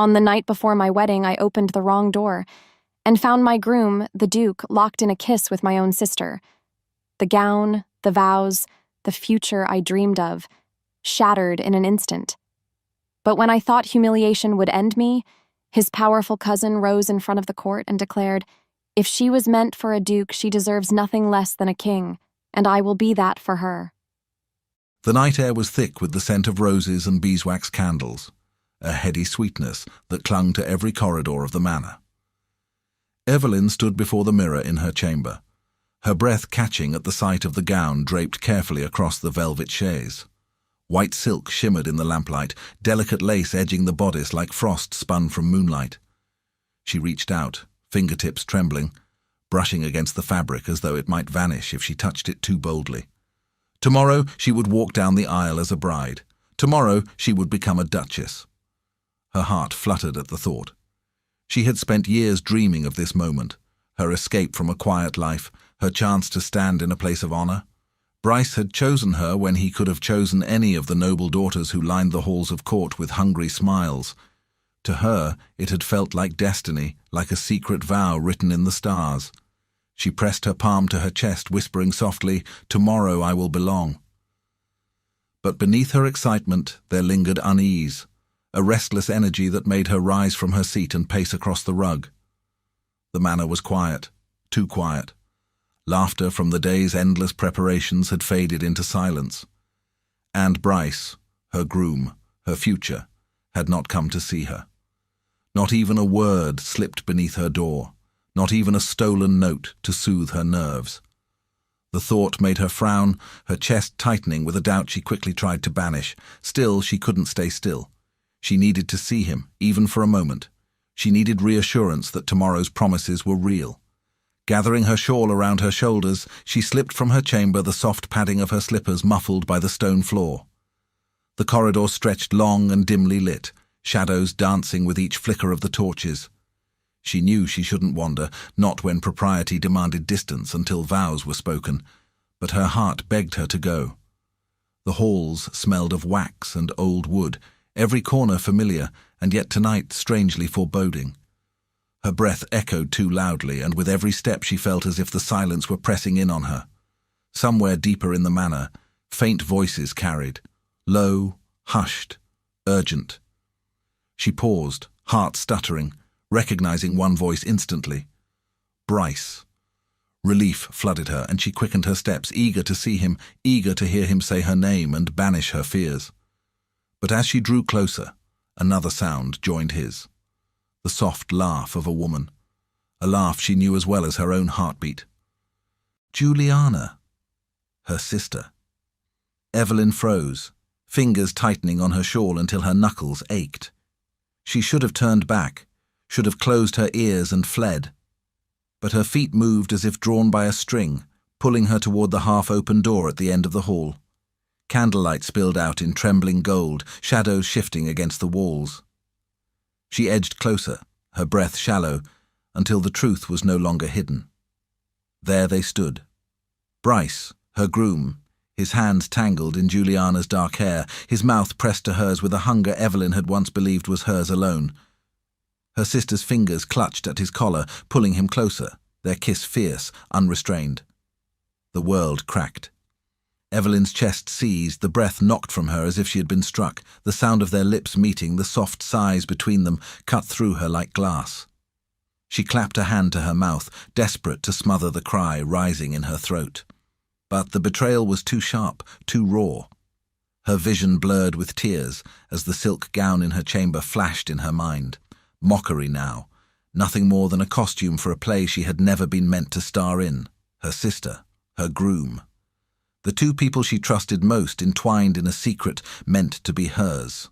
On the night before my wedding, I opened the wrong door and found my groom, the Duke, locked in a kiss with my own sister. The gown, the vows, the future I dreamed of, shattered in an instant. But when I thought humiliation would end me, his powerful cousin rose in front of the court and declared, "If she was meant for a duke, she deserves nothing less than a king, and I will be that for her." The night air was thick with the scent of roses and beeswax candles, a heady sweetness that clung to every corridor of the manor. Evelyn stood before the mirror in her chamber, her breath catching at the sight of the gown draped carefully across the velvet chaise. White silk shimmered in the lamplight, delicate lace edging the bodice like frost spun from moonlight. She reached out, fingertips trembling, brushing against the fabric as though it might vanish if she touched it too boldly. Tomorrow she would walk down the aisle as a bride. Tomorrow she would become a duchess. Her heart fluttered at the thought. She had spent years dreaming of this moment, her escape from a quiet life, her chance to stand in a place of honor. Bryce had chosen her when he could have chosen any of the noble daughters who lined the halls of court with hungry smiles. To her, it had felt like destiny, like a secret vow written in the stars. She pressed her palm to her chest, whispering softly, "Tomorrow I will belong." But beneath her excitement there lingered unease, a restless energy that made her rise from her seat and pace across the rug. The manor was quiet, too quiet. Laughter from the day's endless preparations had faded into silence. And Bryce, her groom, her future, had not come to see her. Not even a word slipped beneath her door, not even a stolen note to soothe her nerves. The thought made her frown, her chest tightening with a doubt she quickly tried to banish. Still, she couldn't stay still. She needed to see him, even for a moment. She needed reassurance that tomorrow's promises were real. Gathering her shawl around her shoulders, she slipped from her chamber, the soft padding of her slippers muffled by the stone floor. The corridor stretched long and dimly lit, shadows dancing with each flicker of the torches. She knew she shouldn't wander, not when propriety demanded distance until vows were spoken, but her heart begged her to go. The halls smelled of wax and old wood, every corner familiar, and yet tonight strangely foreboding. Her breath echoed too loudly, and with every step she felt as if the silence were pressing in on her. Somewhere deeper in the manor, faint voices carried, low, hushed, urgent. She paused, heart stuttering, recognizing one voice instantly. Bryce. Relief flooded her, and she quickened her steps, eager to see him, eager to hear him say her name and banish her fears. But as she drew closer, another sound joined his. The soft laugh of a woman, a laugh she knew as well as her own heartbeat. Juliana, her sister. Evelyn froze, fingers tightening on her shawl until her knuckles ached. She should have turned back, should have closed her ears and fled. But her feet moved as if drawn by a string, pulling her toward the half-open door at the end of the hall. Candlelight spilled out in trembling gold, shadows shifting against the walls. She edged closer, her breath shallow, until the truth was no longer hidden. There they stood. Bryce, her groom, his hands tangled in Juliana's dark hair, his mouth pressed to hers with a hunger Evelyn had once believed was hers alone. Her sister's fingers clutched at his collar, pulling him closer, their kiss fierce, unrestrained. The world cracked. Evelyn's chest seized, the breath knocked from her as if she had been struck, the sound of their lips meeting, the soft sighs between them, cut through her like glass. She clapped a hand to her mouth, desperate to smother the cry rising in her throat. But the betrayal was too sharp, too raw. Her vision blurred with tears as the silk gown in her chamber flashed in her mind. Mockery now, nothing more than a costume for a play she had never been meant to star in. Her sister, her groom. The two people she trusted most entwined in a secret meant to be hers.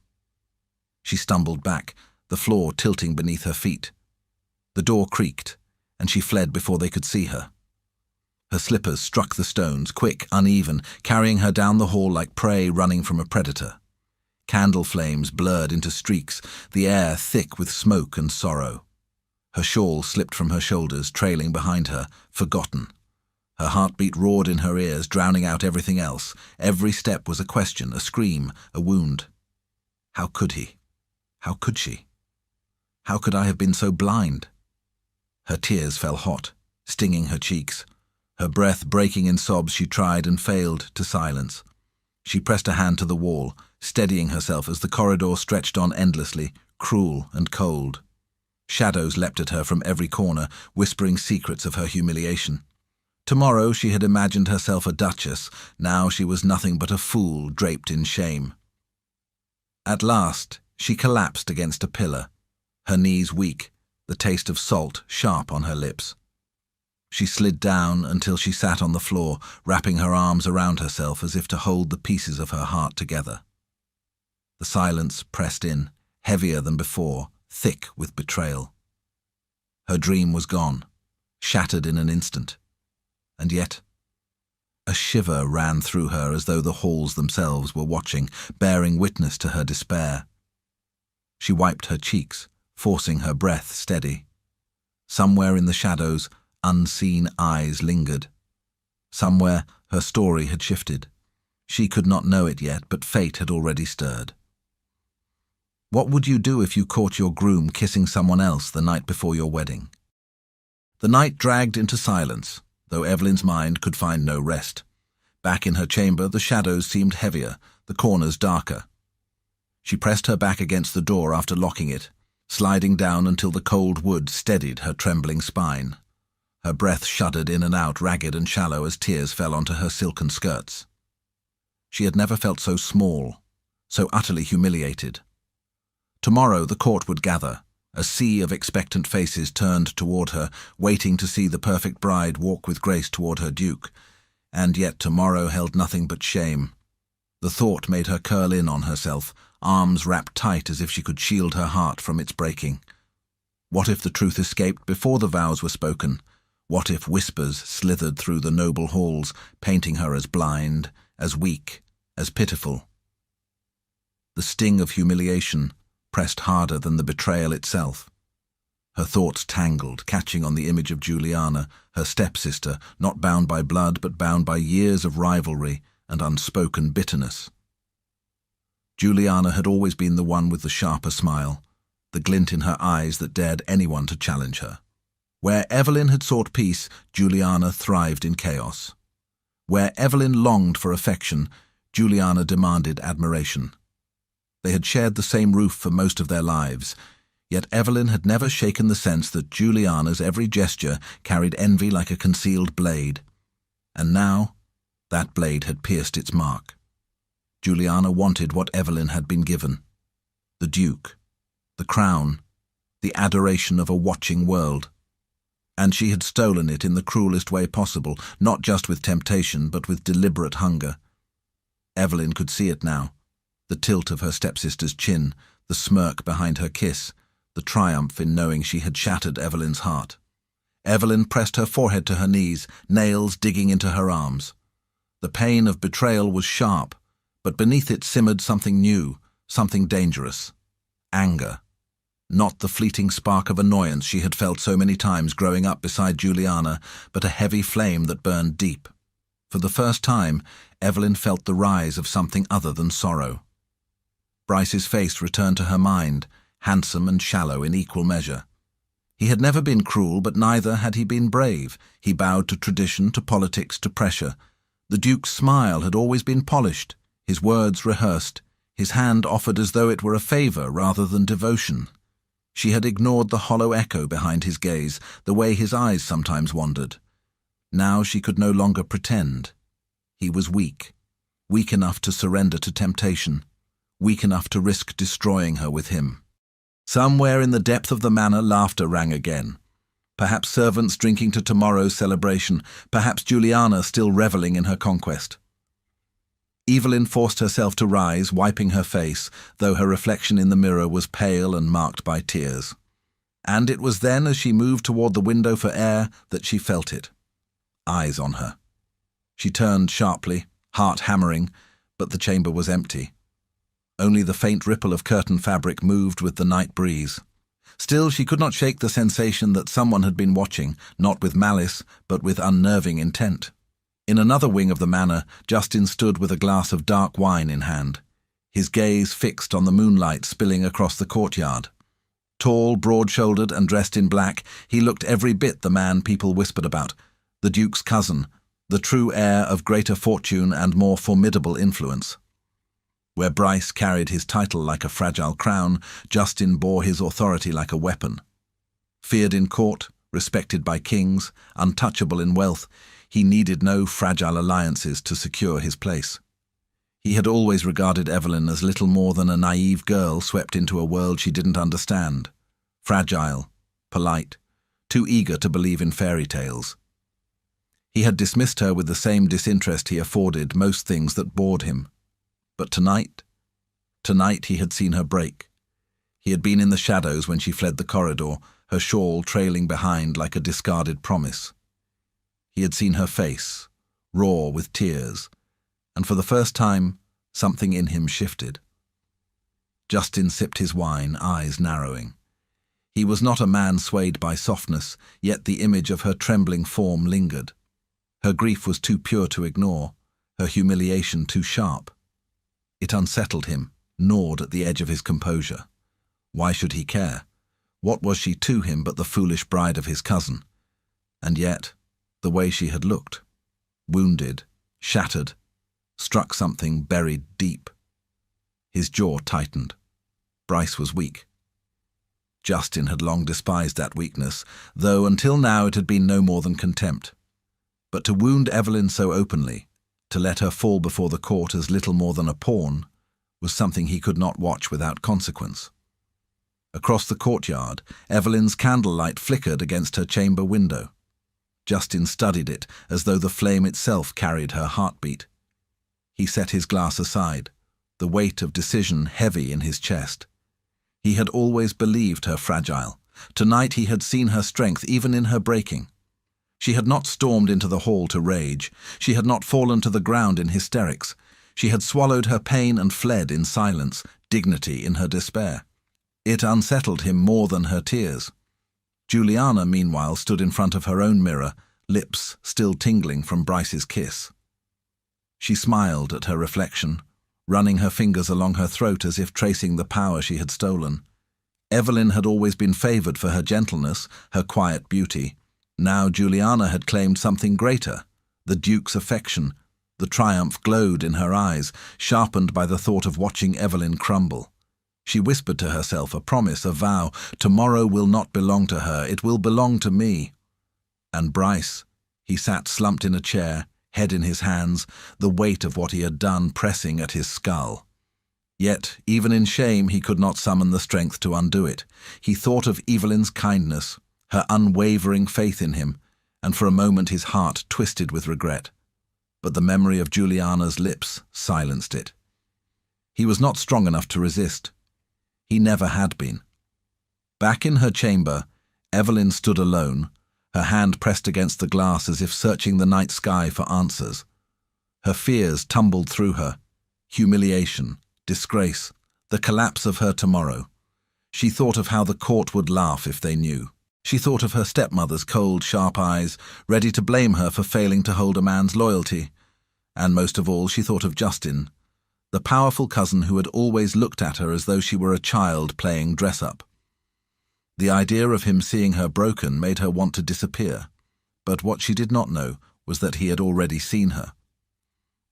She stumbled back, the floor tilting beneath her feet. The door creaked, and she fled before they could see her. Her slippers struck the stones, quick, uneven, carrying her down the hall like prey running from a predator. Candle flames blurred into streaks, the air thick with smoke and sorrow. Her shawl slipped from her shoulders, trailing behind her, forgotten. Her heartbeat roared in her ears, drowning out everything else. Every step was a question, a scream, a wound. How could he? How could she? How could I have been so blind? Her tears fell hot, stinging her cheeks. Her breath breaking in sobs, she tried and failed to silence. She pressed a hand to the wall, steadying herself as the corridor stretched on endlessly, cruel and cold. Shadows leapt at her from every corner, whispering secrets of her humiliation. Tomorrow she had imagined herself a duchess. Now she was nothing but a fool draped in shame. At last she collapsed against a pillar, her knees weak, the taste of salt sharp on her lips. She slid down until she sat on the floor, wrapping her arms around herself as if to hold the pieces of her heart together. The silence pressed in, heavier than before, thick with betrayal. Her dream was gone, shattered in an instant. And yet, a shiver ran through her as though the halls themselves were watching, bearing witness to her despair. She wiped her cheeks, forcing her breath steady. Somewhere in the shadows, unseen eyes lingered. Somewhere her story had shifted. She could not know it yet, but fate had already stirred. What would you do if you caught your groom kissing someone else the night before your wedding? The night dragged into silence, though Evelyn's mind could find no rest. Back in her chamber, the shadows seemed heavier, the corners darker. She pressed her back against the door after locking it, sliding down until the cold wood steadied her trembling spine. Her breath shuddered in and out, ragged and shallow, as tears fell onto her silken skirts. She had never felt so small, so utterly humiliated. Tomorrow the court would gather, a sea of expectant faces turned toward her, waiting to see the perfect bride walk with grace toward her duke. And yet tomorrow held nothing but shame. The thought made her curl in on herself, arms wrapped tight as if she could shield her heart from its breaking. What if the truth escaped before the vows were spoken? What if whispers slithered through the noble halls, painting her as blind, as weak, as pitiful? The sting of humiliation pressed harder than the betrayal itself. Her thoughts tangled, catching on the image of Juliana, her stepsister, not bound by blood but bound by years of rivalry and unspoken bitterness. Juliana had always been the one with the sharper smile, the glint in her eyes that dared anyone to challenge her. Where Evelyn had sought peace, Juliana thrived in chaos. Where Evelyn longed for affection, Juliana demanded admiration. They had shared the same roof for most of their lives, yet Evelyn had never shaken the sense that Juliana's every gesture carried envy like a concealed blade. And now, that blade had pierced its mark. Juliana wanted what Evelyn had been given: the Duke, the crown, the adoration of a watching world. And she had stolen it in the cruelest way possible, not just with temptation, but with deliberate hunger. Evelyn could see it now, the tilt of her stepsister's chin, the smirk behind her kiss, the triumph in knowing she had shattered Evelyn's heart. Evelyn pressed her forehead to her knees, nails digging into her arms. The pain of betrayal was sharp, but beneath it simmered something new, something dangerous. Anger. Not the fleeting spark of annoyance she had felt so many times growing up beside Juliana, but a heavy flame that burned deep. For the first time, Evelyn felt the rise of something other than sorrow. Bryce's face returned to her mind, handsome and shallow in equal measure. He had never been cruel, but neither had he been brave. He bowed to tradition, to politics, to pressure. The Duke's smile had always been polished, his words rehearsed, his hand offered as though it were a favour rather than devotion. She had ignored the hollow echo behind his gaze, the way his eyes sometimes wandered. Now she could no longer pretend. He was weak, weak enough to surrender to temptation, weak enough to risk destroying her with him. Somewhere in the depth of the manor, laughter rang again. Perhaps servants drinking to tomorrow's celebration, perhaps Juliana still revelling in her conquest. Evelyn forced herself to rise, wiping her face, though her reflection in the mirror was pale and marked by tears. And it was then, as she moved toward the window for air, that she felt it. Eyes on her. She turned sharply, heart hammering, but the chamber was empty. Only the faint ripple of curtain fabric moved with the night breeze. Still, she could not shake the sensation that someone had been watching, not with malice, but with unnerving intent. In another wing of the manor, Justin stood with a glass of dark wine in hand, his gaze fixed on the moonlight spilling across the courtyard. Tall, broad-shouldered, and dressed in black, he looked every bit the man people whispered about, the Duke's cousin, the true heir of greater fortune and more formidable influence. Where Bryce carried his title like a fragile crown, Justin bore his authority like a weapon. Feared in court, respected by kings, untouchable in wealth, he needed no fragile alliances to secure his place. He had always regarded Evelyn as little more than a naive girl swept into a world she didn't understand, fragile, polite, too eager to believe in fairy tales. He had dismissed her with the same disinterest he afforded most things that bored him. But tonight he had seen her break. He had been in the shadows when she fled the corridor, her shawl trailing behind like a discarded promise. He had seen her face, raw with tears, and for the first time, something in him shifted. Justin sipped his wine, eyes narrowing. He was not a man swayed by softness, yet the image of her trembling form lingered. Her grief was too pure to ignore, her humiliation too sharp. It unsettled him, gnawed at the edge of his composure. Why should he care? What was she to him but the foolish bride of his cousin? And yet, the way she had looked, wounded, shattered, struck something buried deep. His jaw tightened. Bryce was weak. Justin had long despised that weakness, though until now it had been no more than contempt. But to wound Evelyn so openly, to let her fall before the court as little more than a pawn, was something he could not watch without consequence. Across the courtyard, Evelyn's candlelight flickered against her chamber window. Justin studied it as though the flame itself carried her heartbeat. He set his glass aside, the weight of decision heavy in his chest. He had always believed her fragile. Tonight he had seen her strength even in her breaking. She had not stormed into the hall to rage. She had not fallen to the ground in hysterics. She had swallowed her pain and fled in silence, dignity in her despair. It unsettled him more than her tears. Juliana, meanwhile, stood in front of her own mirror, lips still tingling from Bryce's kiss. She smiled at her reflection, running her fingers along her throat as if tracing the power she had stolen. Evelyn had always been favoured for her gentleness, her quiet beauty. Now Juliana had claimed something greater, the Duke's affection. The triumph glowed in her eyes, sharpened by the thought of watching Evelyn crumble. She whispered to herself a promise, a vow. Tomorrow will not belong to her, it will belong to me. And Bryce, he sat slumped in a chair, head in his hands, the weight of what he had done pressing at his skull. Yet, even in shame, he could not summon the strength to undo it. He thought of Evelyn's kindness, her unwavering faith in him, and for a moment his heart twisted with regret. But the memory of Juliana's lips silenced it. He was not strong enough to resist. He never had been. Back in her chamber, Evelyn stood alone, her hand pressed against the glass as if searching the night sky for answers. Her fears tumbled through her. Humiliation, disgrace, the collapse of her tomorrow. She thought of how the court would laugh if they knew. She thought of her stepmother's cold, sharp eyes, ready to blame her for failing to hold a man's loyalty. And most of all, she thought of Justin, the powerful cousin who had always looked at her as though she were a child playing dress-up. The idea of him seeing her broken made her want to disappear, but what she did not know was that he had already seen her,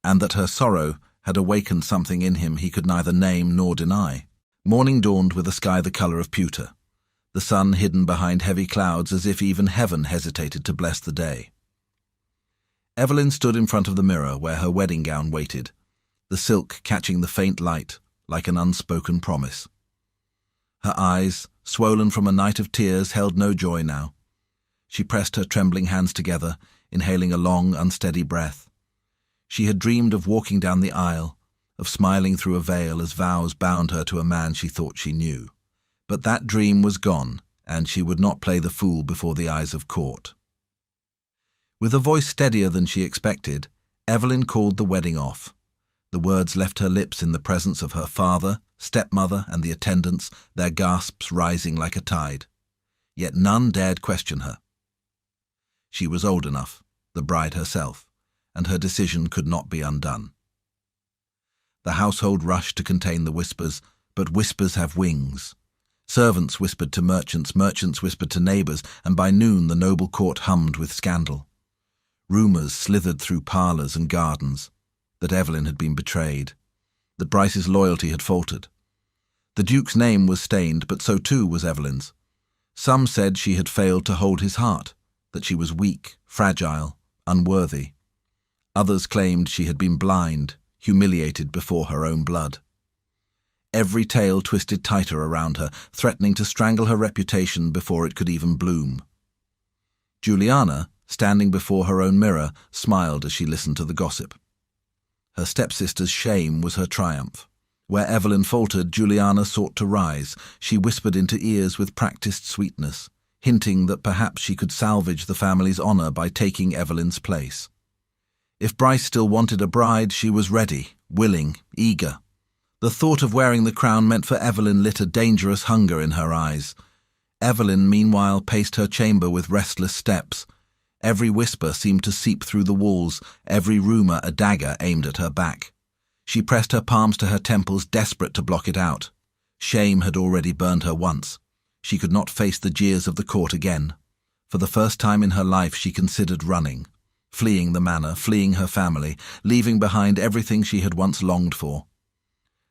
and that her sorrow had awakened something in him he could neither name nor deny. Morning dawned with a sky the colour of pewter, the sun hidden behind heavy clouds as if even heaven hesitated to bless the day. Evelyn stood in front of the mirror where her wedding gown waited, the silk catching the faint light like an unspoken promise. Her eyes, swollen from a night of tears, held no joy now. She pressed her trembling hands together, inhaling a long, unsteady breath. She had dreamed of walking down the aisle, of smiling through a veil as vows bound her to a man she thought she knew. But that dream was gone, and she would not play the fool before the eyes of court. With a voice steadier than she expected, Evelyn called the wedding off. The words left her lips in the presence of her father, stepmother, and the attendants, their gasps rising like a tide. Yet none dared question her. She was old enough, the bride herself, and her decision could not be undone. The household rushed to contain the whispers, but whispers have wings. Servants whispered to merchants, merchants whispered to neighbours, and by noon the noble court hummed with scandal. Rumours slithered through parlours and gardens that Evelyn had been betrayed, that Bryce's loyalty had faltered. The Duke's name was stained, but so too was Evelyn's. Some said she had failed to hold his heart, that she was weak, fragile, unworthy. Others claimed she had been blind, humiliated before her own blood. Every tale twisted tighter around her, threatening to strangle her reputation before it could even bloom. Juliana, standing before her own mirror, smiled as she listened to the gossip. Her stepsister's shame was her triumph. Where Evelyn faltered, Juliana sought to rise. She whispered into ears with practiced sweetness, hinting that perhaps she could salvage the family's honour by taking Evelyn's place. If Bryce still wanted a bride, she was ready, willing, eager. The thought of wearing the crown meant for Evelyn lit a dangerous hunger in her eyes. Evelyn, meanwhile, paced her chamber with restless steps. Every whisper seemed to seep through the walls, every rumour a dagger aimed at her back. She pressed her palms to her temples, desperate to block it out. Shame had already burned her once. She could not face the jeers of the court again. For the first time in her life she considered running, fleeing the manor, fleeing her family, leaving behind everything she had once longed for.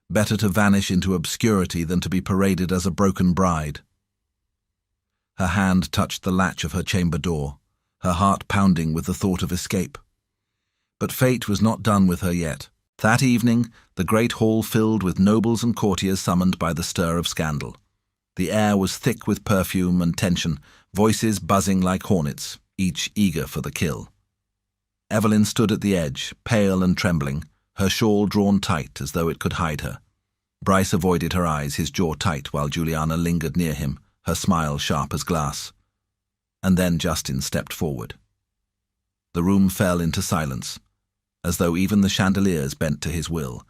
Better to vanish into obscurity than to be paraded as a broken bride. Her hand touched the latch of her chamber door, her heart pounding with the thought of escape. But fate was not done with her yet. That evening, the great hall filled with nobles and courtiers summoned by the stir of scandal. The air was thick with perfume and tension, voices buzzing like hornets, each eager for the kill. Evelyn stood at the edge, pale and trembling, her shawl drawn tight as though it could hide her. Bryce avoided her eyes, his jaw tight, while Juliana lingered near him, her smile sharp as glass. And then Justin stepped forward. The room fell into silence, as though even the chandeliers bent to his will.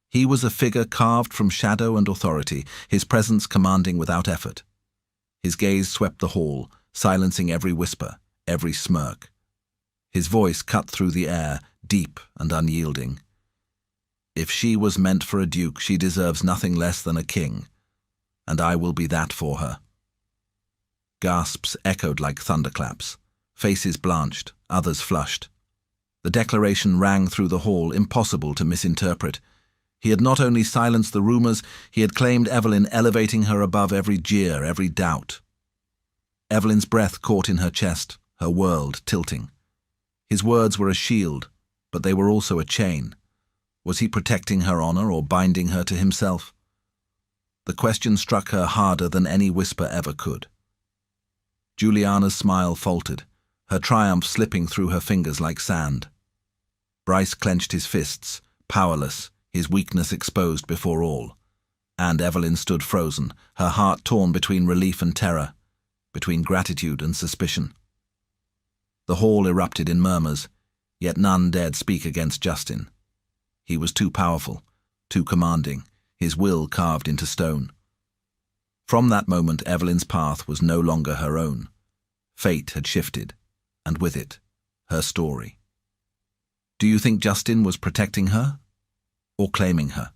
He was a figure carved from shadow and authority, his presence commanding without effort. His gaze swept the hall, silencing every whisper, every smirk. His voice cut through the air, deep and unyielding. If she was meant for a duke, she deserves nothing less than a king, and I will be that for her. Gasps echoed like thunderclaps. Faces blanched, others flushed. The declaration rang through the hall, impossible to misinterpret. He had not only silenced the rumours, he had claimed Evelyn, elevating her above every jeer, every doubt. Evelyn's breath caught in her chest, her world tilting. His words were a shield, but they were also a chain. Was he protecting her honour or binding her to himself? The question struck her harder than any whisper ever could. Juliana's smile faltered, her triumph slipping through her fingers like sand. Bryce clenched his fists, powerless, his weakness exposed before all. And Evelyn stood frozen, her heart torn between relief and terror, between gratitude and suspicion. The hall erupted in murmurs, yet none dared speak against Justin. He was too powerful, too commanding, his will carved into stone. From that moment, Evelyn's path was no longer her own. Fate had shifted, and with it, her story. Do you think Justin was protecting her, or claiming her?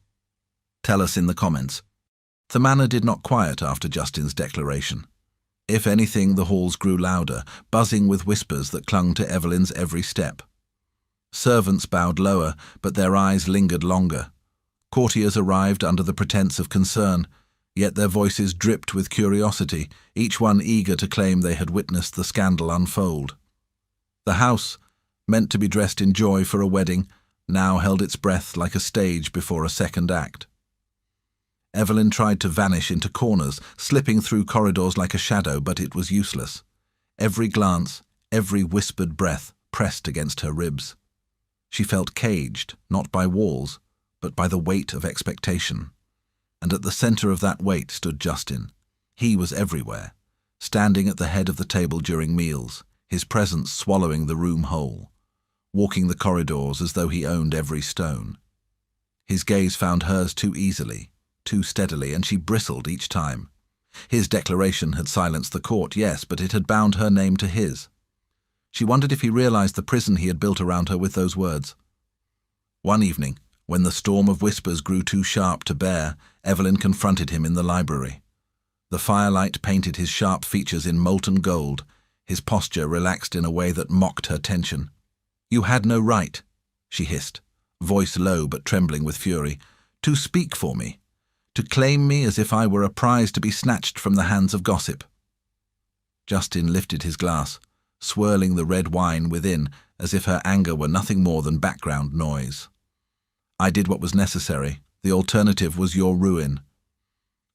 Tell us in the comments. The manor did not quiet after Justin's declaration. If anything, the halls grew louder, buzzing with whispers that clung to Evelyn's every step. Servants bowed lower, but their eyes lingered longer. Courtiers arrived under the pretense of concern, yet their voices dripped with curiosity, each one eager to claim they had witnessed the scandal unfold. The house, meant to be dressed in joy for a wedding, now held its breath like a stage before a second act. Evelyn tried to vanish into corners, slipping through corridors like a shadow, but it was useless. Every glance, every whispered breath pressed against her ribs. She felt caged, not by walls, but by the weight of expectation. And at the centre of that weight stood Justin. He was everywhere, standing at the head of the table during meals, his presence swallowing the room whole, walking the corridors as though he owned every stone. His gaze found hers too easily, too steadily, and she bristled each time. His declaration had silenced the court, yes, but it had bound her name to his. She wondered if he realized the prison he had built around her with those words. One evening, when the storm of whispers grew too sharp to bear, Evelyn confronted him in the library. The firelight painted his sharp features in molten gold, his posture relaxed in a way that mocked her tension. "You had no right," she hissed, voice low but trembling with fury, "to speak for me, to claim me as if I were a prize to be snatched from the hands of gossip." Justin lifted his glass, swirling the red wine within as if her anger were nothing more than background noise. "I did what was necessary. The alternative was your ruin."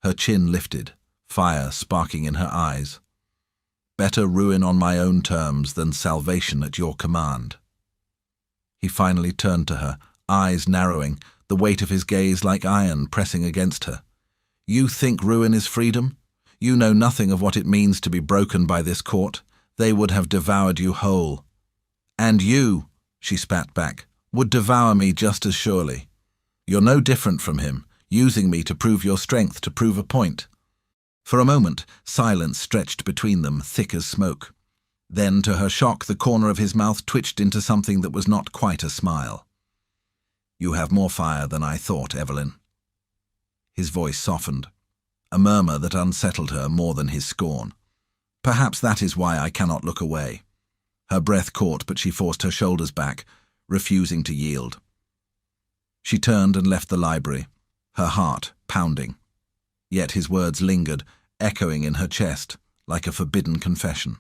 Her chin lifted, fire sparking in her eyes. "Better ruin on my own terms than salvation at your command." He finally turned to her, eyes narrowing, the weight of his gaze like iron pressing against her. "You think ruin is freedom? You know nothing of what it means to be broken by this court. They would have devoured you whole. And you," she spat back, "would devour me just as surely. You're no different from him, using me to prove your strength, to prove a point." For a moment, silence stretched between them, thick as smoke. Then, to her shock, the corner of his mouth twitched into something that was not quite a smile. "You have more fire than I thought, Evelyn." His voice softened, a murmur that unsettled her more than his scorn. "Perhaps that is why I cannot look away." Her breath caught, but she forced her shoulders back, refusing to yield. She turned and left the library, her heart pounding. Yet his words lingered, echoing in her chest, like a forbidden confession.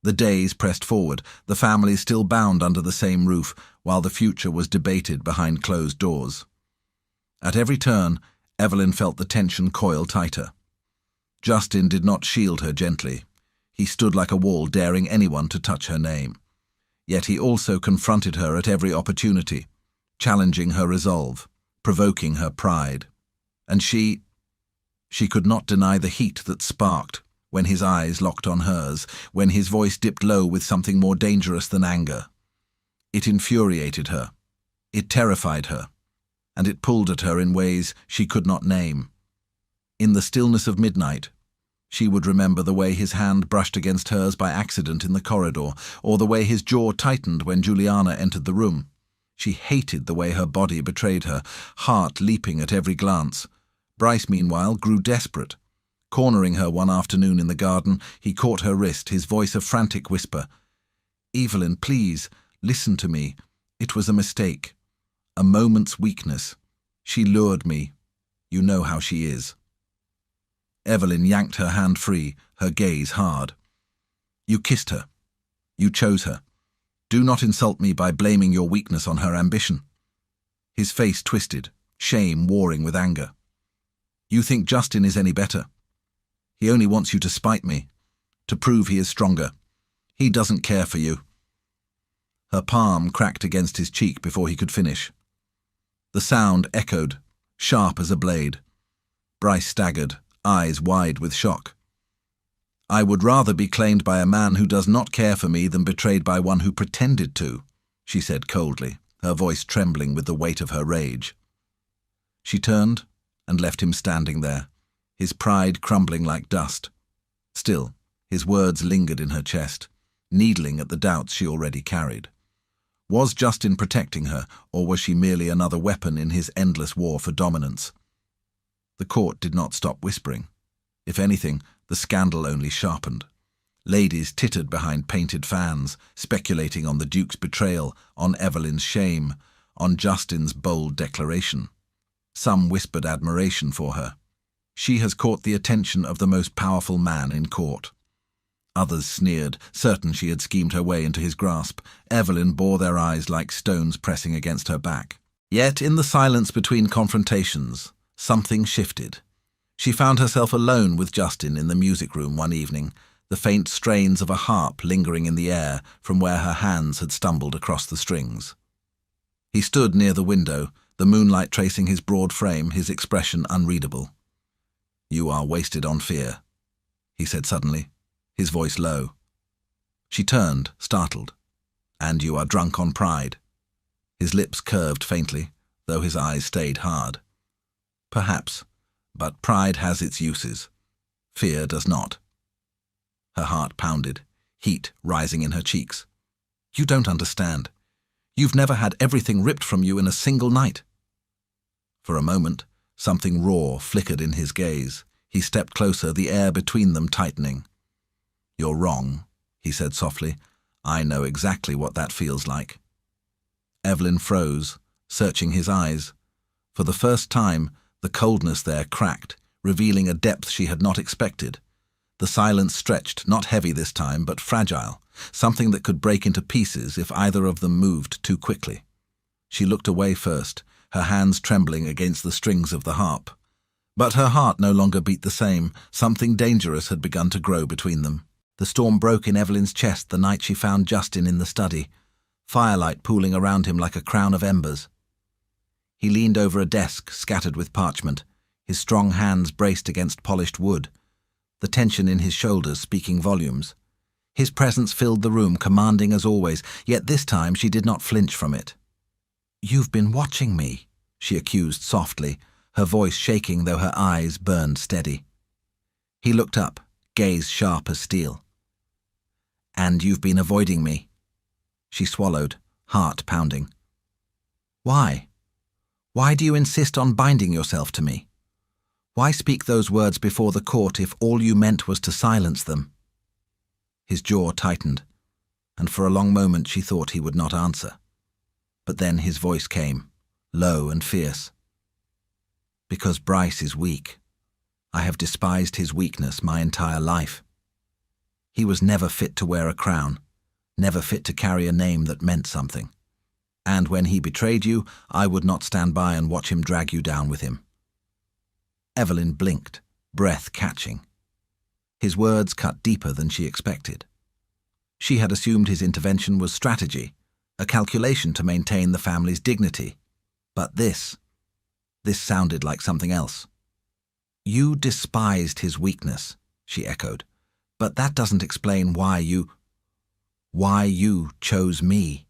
The days pressed forward, the family still bound under the same roof, while the future was debated behind closed doors. At every turn, Evelyn felt the tension coil tighter. Justin did not shield her gently. He stood like a wall, daring anyone to touch her name. Yet he also confronted her at every opportunity, challenging her resolve, provoking her pride. And she could not deny the heat that sparked when his eyes locked on hers, when his voice dipped low with something more dangerous than anger. It infuriated her, it terrified her, and it pulled at her in ways she could not name. In the stillness of midnight, she would remember the way his hand brushed against hers by accident in the corridor, or the way his jaw tightened when Juliana entered the room. She hated the way her body betrayed her, heart leaping at every glance. Bryce, meanwhile, grew desperate. Cornering her one afternoon in the garden, he caught her wrist, his voice a frantic whisper. "Evelyn, please, listen to me. It was a mistake. A moment's weakness. She lured me. You know how she is." Evelyn yanked her hand free, her gaze hard. "You kissed her. You chose her. Do not insult me by blaming your weakness on her ambition." His face twisted, shame warring with anger. "You think Justin is any better? He only wants you to spite me, to prove he is stronger. He doesn't care for you." Her palm cracked against his cheek before he could finish. The sound echoed, sharp as a blade. Bryce staggered, eyes wide with shock. "I would rather be claimed by a man who does not care for me than betrayed by one who pretended to," she said coldly, her voice trembling with the weight of her rage. She turned and left him standing there, his pride crumbling like dust. Still, his words lingered in her chest, needling at the doubts she already carried. Was Justin protecting her, or was she merely another weapon in his endless war for dominance? The court did not stop whispering. If anything, the scandal only sharpened. Ladies tittered behind painted fans, speculating on the Duke's betrayal, on Evelyn's shame, on Justin's bold declaration. Some whispered admiration for her. She has caught the attention of the most powerful man in court. Others sneered, certain she had schemed her way into his grasp. Evelyn bore their eyes like stones pressing against her back. Yet, in the silence between confrontations, something shifted. She found herself alone with Justin in the music room one evening, the faint strains of a harp lingering in the air from where her hands had stumbled across the strings. He stood near the window, the moonlight tracing his broad frame, his expression unreadable. "You are wasted on fear," he said suddenly, his voice low. She turned, startled. "And you are drunk on pride." His lips curved faintly, though his eyes stayed hard. "Perhaps, but pride has its uses. Fear does not." Her heart pounded, heat rising in her cheeks. "You don't understand. You've never had everything ripped from you in a single night." For a moment, something raw flickered in his gaze, He stepped closer, the air between them tightening. "You're wrong," he said softly. "I know exactly what that feels like." Evelyn froze, searching his eyes. For the first time, the coldness there cracked, revealing a depth she had not expected. The silence stretched, not heavy this time, but fragile, something that could break into pieces if either of them moved too quickly. She looked away first, her hands trembling against the strings of the harp. But her heart no longer beat the same. Something dangerous had begun to grow between them. The storm broke in Evelyn's chest the night she found Justin in the study, firelight pooling around him like a crown of embers. He leaned over a desk scattered with parchment, his strong hands braced against polished wood, the tension in his shoulders speaking volumes. His presence filled the room, commanding as always, yet this time she did not flinch from it. "You've been watching me," she accused softly, her voice shaking though her eyes burned steady. He looked up, gaze sharp as steel. "And you've been avoiding me." She swallowed, heart pounding. "Why? Why do you insist on binding yourself to me? Why speak those words before the court if all you meant was to silence them?" His jaw tightened, and for a long moment she thought he would not answer. But then his voice came, low and fierce. "Because Bryce is weak. I have despised his weakness my entire life. He was never fit to wear a crown, never fit to carry a name that meant something. And when he betrayed you, I would not stand by and watch him drag you down with him." Evelyn blinked, breath catching. His words cut deeper than she expected. She had assumed his intervention was strategy, a calculation to maintain the family's dignity. But this sounded like something else. "You despised his weakness," she echoed, "but that doesn't explain why you chose me."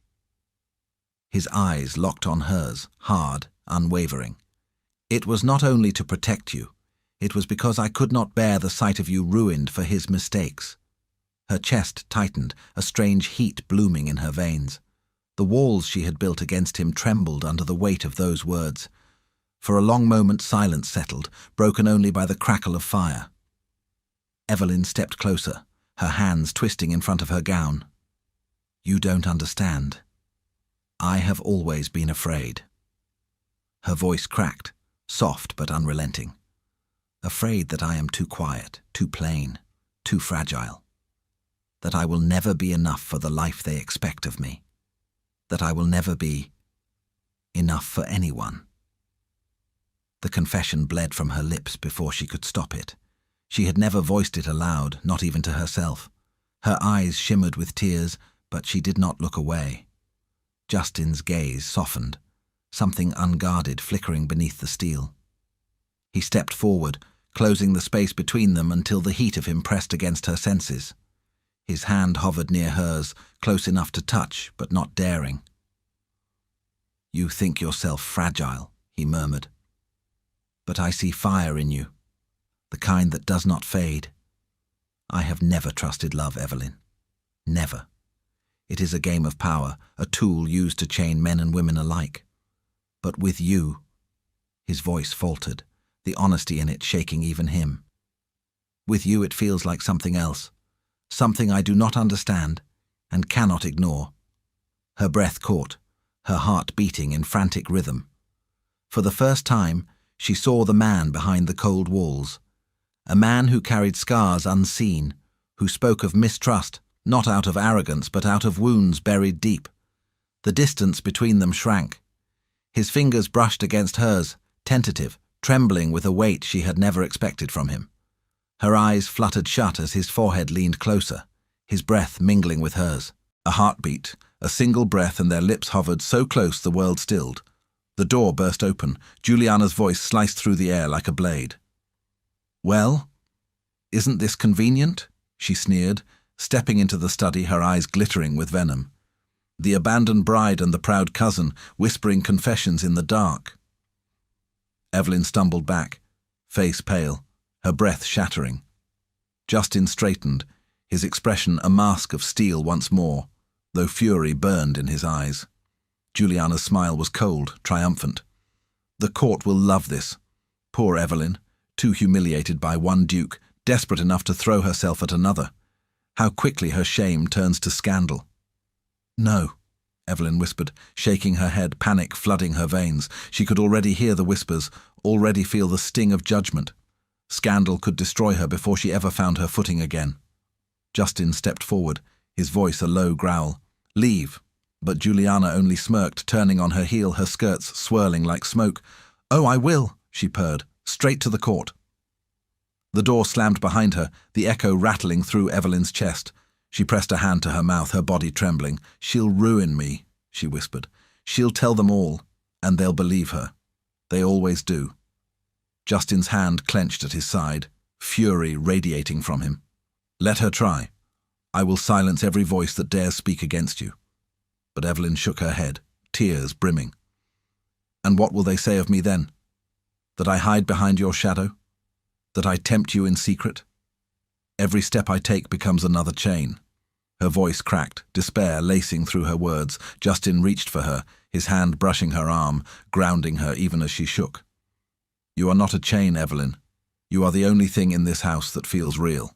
His eyes locked on hers, hard, unwavering. "It was not only to protect you. It was because I could not bear the sight of you ruined for his mistakes." Her chest tightened, a strange heat blooming in her veins. The walls she had built against him trembled under the weight of those words. For a long moment silence settled, broken only by the crackle of fire. Evelyn stepped closer, her hands twisting in front of her gown. "You don't understand. I have always been afraid." Her voice cracked, soft but unrelenting. "Afraid that I am too quiet, too plain, too fragile. That I will never be enough for the life they expect of me. That I will never be enough for anyone." The confession bled from her lips before she could stop it. She had never voiced it aloud, not even to herself. Her eyes shimmered with tears, but she did not look away. Justin's gaze softened, something unguarded flickering beneath the steel. He stepped forward, closing the space between them until the heat of him pressed against her senses. His hand hovered near hers, close enough to touch, but not daring. "You think yourself fragile," he murmured. "But I see fire in you, the kind that does not fade. I have never trusted love, Evelyn. Never. It is a game of power, a tool used to chain men and women alike. But with you," his voice faltered, the honesty in it shaking even him. "With you it feels like something else, something I do not understand and cannot ignore." Her breath caught, her heart beating in frantic rhythm. For the first time, she saw the man behind the cold walls, a man who carried scars unseen, who spoke of mistrust, not out of arrogance but out of wounds buried deep. The distance between them shrank. His fingers brushed against hers, tentative, trembling with a weight she had never expected from him. Her eyes fluttered shut as his forehead leaned closer, his breath mingling with hers. A heartbeat, a single breath, and their lips hovered so close the world stilled. The door burst open, Juliana's voice sliced through the air like a blade. "Well, isn't this convenient?" she sneered, stepping into the study, her eyes glittering with venom. The abandoned bride and the proud cousin, whispering confessions in the dark. Evelyn stumbled back, face pale, her breath shattering. Justin straightened, his expression a mask of steel once more, though fury burned in his eyes. Juliana's smile was cold, triumphant. "The court will love this. Poor Evelyn, too humiliated by one duke, desperate enough to throw herself at another. How quickly her shame turns to scandal. "No," Evelyn whispered, shaking her head, panic flooding her veins. She could already hear the whispers, already feel the sting of judgment. Scandal could destroy her before she ever found her footing again. Justin stepped forward, his voice a low growl. "Leave." But Juliana only smirked, turning on her heel, her skirts swirling like smoke. "Oh, I will," she purred, "straight to the court." The door slammed behind her, the echo rattling through Evelyn's chest. She pressed a hand to her mouth, her body trembling. "She'll ruin me," she whispered. "She'll tell them all, and they'll believe her. They always do." Justin's hand clenched at his side, fury radiating from him. "Let her try. I will silence every voice that dares speak against you." But Evelyn shook her head, tears brimming. "And what will they say of me then? That I hide behind your shadow? That I tempt you in secret? Every step I take becomes another chain." Her voice cracked, despair lacing through her words. Justin reached for her, his hand brushing her arm, grounding her even as she shook. "You are not a chain, Evelyn. You are the only thing in this house that feels real."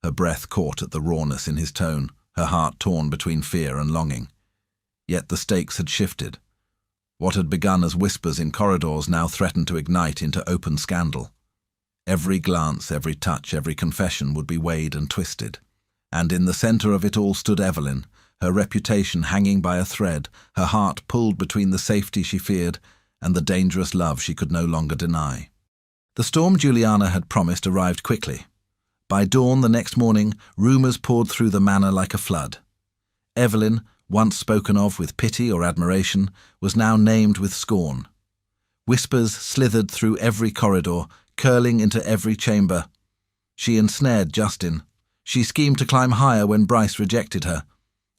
Her breath caught at the rawness in his tone, her heart torn between fear and longing. Yet the stakes had shifted. What had begun as whispers in corridors now threatened to ignite into open scandal. Every glance, every touch, every confession would be weighed and twisted. And in the center of it all stood Evelyn, her reputation hanging by a thread, her heart pulled between the safety she feared and the dangerous love she could no longer deny. The storm Juliana had promised arrived quickly. By dawn the next morning, rumors poured through the manor like a flood. Evelyn, once spoken of with pity or admiration, was now named with scorn. Whispers slithered through every corridor, curling into every chamber. She ensnared Justin. She schemed to climb higher when Bryce rejected her.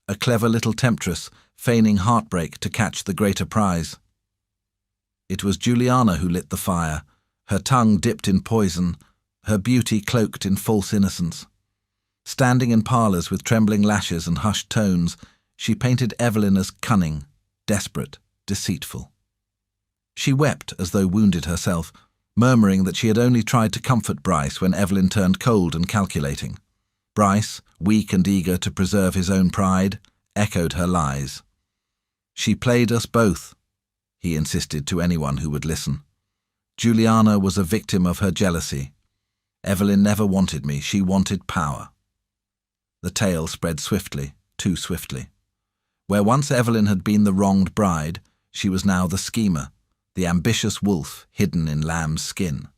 A clever little temptress, feigning heartbreak to catch the greater prize. It was Juliana who lit the fire, her tongue dipped in poison, her beauty cloaked in false innocence. Standing in parlours with trembling lashes and hushed tones, she painted Evelyn as cunning, desperate, deceitful. She wept as though wounded herself, murmuring that she had only tried to comfort Bryce when Evelyn turned cold and calculating. Bryce, weak and eager to preserve his own pride, echoed her lies. "She played us both," he insisted to anyone who would listen. "Juliana was a victim of her jealousy. Evelyn never wanted me, she wanted power." The tale spread swiftly, too swiftly. Where once Evelyn had been the wronged bride, she was now the schemer, the ambitious wolf hidden in lamb's skin.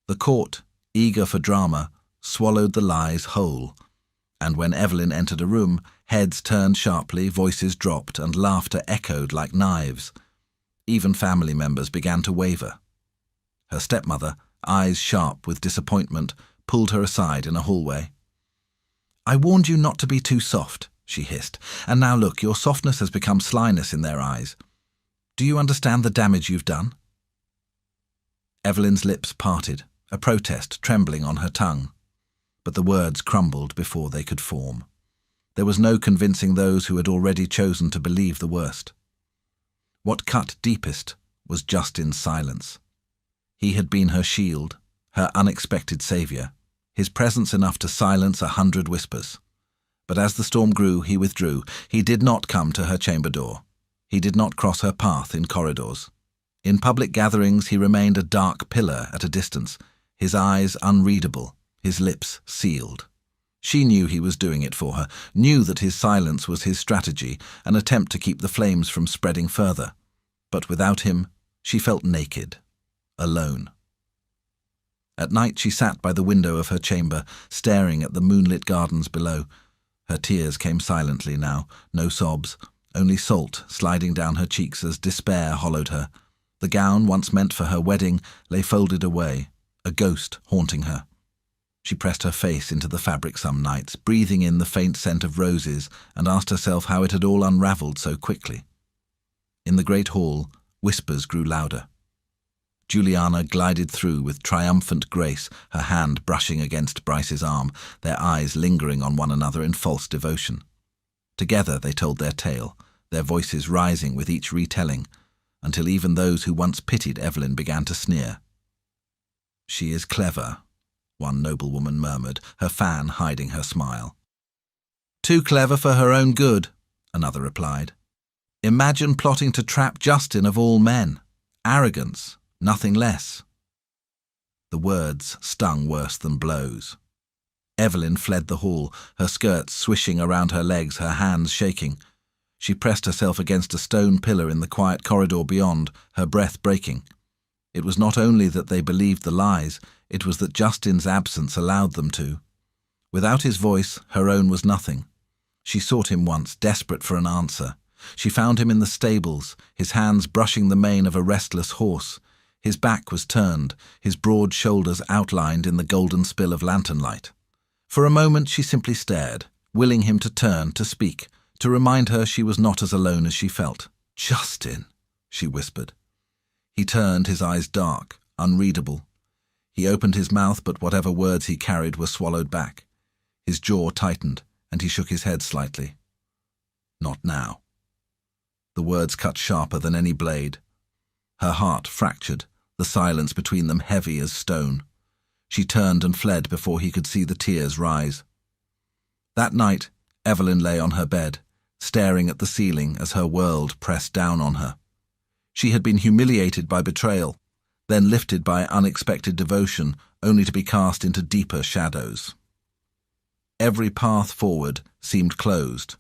The court, eager for drama, swallowed the lies whole, and when Evelyn entered a room, heads turned sharply, voices dropped, and laughter echoed like knives. Even family members began to waver. Her stepmother, eyes sharp with disappointment, pulled her aside in a hallway. "I warned you not to be too soft," she hissed, "and now look, your softness has become slyness in their eyes. Do you understand the damage you've done?" Evelyn's lips parted, a protest trembling on her tongue. But the words crumbled before they could form. There was no convincing those who had already chosen to believe the worst. What cut deepest was Justin's silence. He had been her shield, her unexpected saviour, his presence enough to silence 100 whispers. But as the storm grew, he withdrew. He did not come to her chamber door. He did not cross her path in corridors. In public gatherings he remained a dark pillar at a distance, his eyes unreadable, his lips sealed. She knew he was doing it for her, knew that his silence was his strategy, an attempt to keep the flames from spreading further. But without him, she felt naked, alone. At night she sat by the window of her chamber, staring at the moonlit gardens below. Her tears came silently now, no sobs, only salt sliding down her cheeks as despair hollowed her. The gown once meant for her wedding lay folded away, a ghost haunting her. She pressed her face into the fabric some nights, breathing in the faint scent of roses, and asked herself how it had all unravelled so quickly. In the great hall, whispers grew louder. Juliana glided through with triumphant grace, her hand brushing against Bryce's arm, their eyes lingering on one another in false devotion. Together they told their tale, their voices rising with each retelling, until even those who once pitied Evelyn began to sneer. She is clever, one noblewoman murmured, her fan hiding her smile. Too clever for her own good, another replied. Imagine plotting to trap Justin of all men. Arrogance, nothing less. The words stung worse than blows. Evelyn fled the hall, her skirts swishing around her legs, her hands shaking. She pressed herself against a stone pillar in the quiet corridor beyond, her breath breaking. It was not only that they believed the lies, it was that Justin's absence allowed them to. Without his voice, her own was nothing. She sought him once, desperate for an answer. She found him in the stables, his hands brushing the mane of a restless horse. His back was turned, his broad shoulders outlined in the golden spill of lantern light. For a moment she simply stared, willing him to turn, to speak, to remind her she was not as alone as she felt. "Justin," she whispered. He turned, his eyes dark, unreadable. He opened his mouth, but whatever words he carried were swallowed back. His jaw tightened, and he shook his head slightly. Not now. The words cut sharper than any blade. Her heart fractured, the silence between them heavy as stone. She turned and fled before he could see the tears rise. That night, Evelyn lay on her bed, staring at the ceiling as her world pressed down on her. She had been humiliated by betrayal, then lifted by unexpected devotion, only to be cast into deeper shadows. Every path forward seemed closed.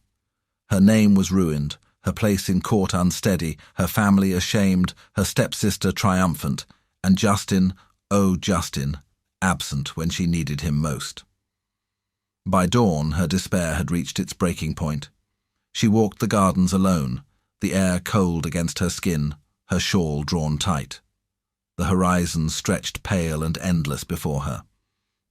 Her name was ruined, her place in court unsteady, her family ashamed, her stepsister triumphant, and Justin, oh Justin, absent when she needed him most. By dawn, her despair had reached its breaking point. She walked the gardens alone, the air cold against her skin, her shawl drawn tight. The horizon stretched pale and endless before her.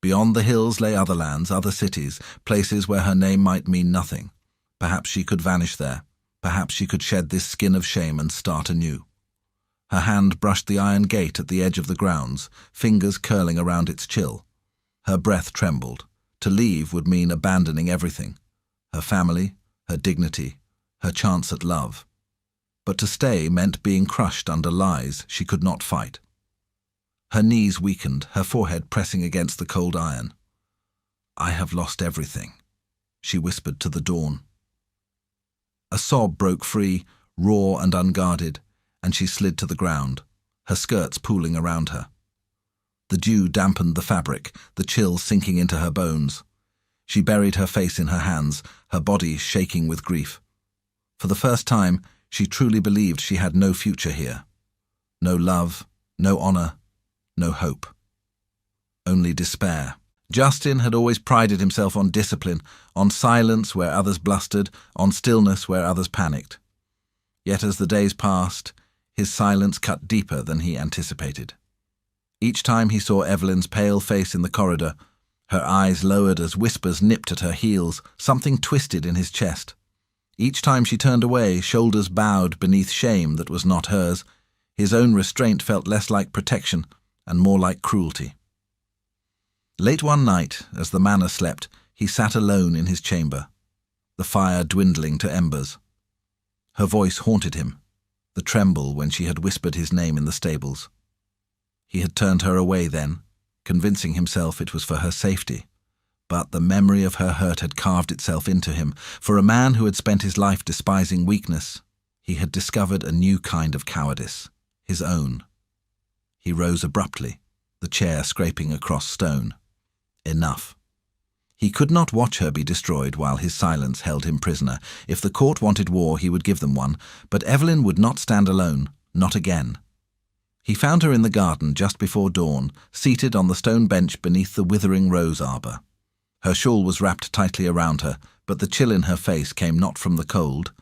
Beyond the hills lay other lands, other cities, places where her name might mean nothing. Perhaps she could vanish there. Perhaps she could shed this skin of shame and start anew. Her hand brushed the iron gate at the edge of the grounds, fingers curling around its chill. Her breath trembled. To leave would mean abandoning everything. Her family, her dignity, her chance at love. But to stay meant being crushed under lies she could not fight. Her knees weakened, her forehead pressing against the cold iron. "I have lost everything," she whispered to the dawn. A sob broke free, raw and unguarded, and she slid to the ground, her skirts pooling around her. The dew dampened the fabric, the chill sinking into her bones. She buried her face in her hands, her body shaking with grief. For the first time, she truly believed she had no future here. No love, no honor, no hope. Only despair. Justin had always prided himself on discipline, on silence where others blustered, on stillness where others panicked. Yet as the days passed, his silence cut deeper than he anticipated. Each time he saw Evelyn's pale face in the corridor, her eyes lowered as whispers nipped at her heels, something twisted in his chest. Each time she turned away, shoulders bowed beneath shame that was not hers, his own restraint felt less like protection and more like cruelty. Late one night, as the manor slept, he sat alone in his chamber, the fire dwindling to embers. Her voice haunted him, the tremble when she had whispered his name in the stables. He had turned her away then, convincing himself it was for her safety. But the memory of her hurt had carved itself into him. For a man who had spent his life despising weakness, he had discovered a new kind of cowardice, his own. He rose abruptly, the chair scraping across stone. Enough. He could not watch her be destroyed while his silence held him prisoner. If the court wanted war, he would give them one, but Evelyn would not stand alone, not again. He found her in the garden just before dawn, seated on the stone bench beneath the withering rose arbor. Her shawl was wrapped tightly around her, but the chill in her face came not from the cold.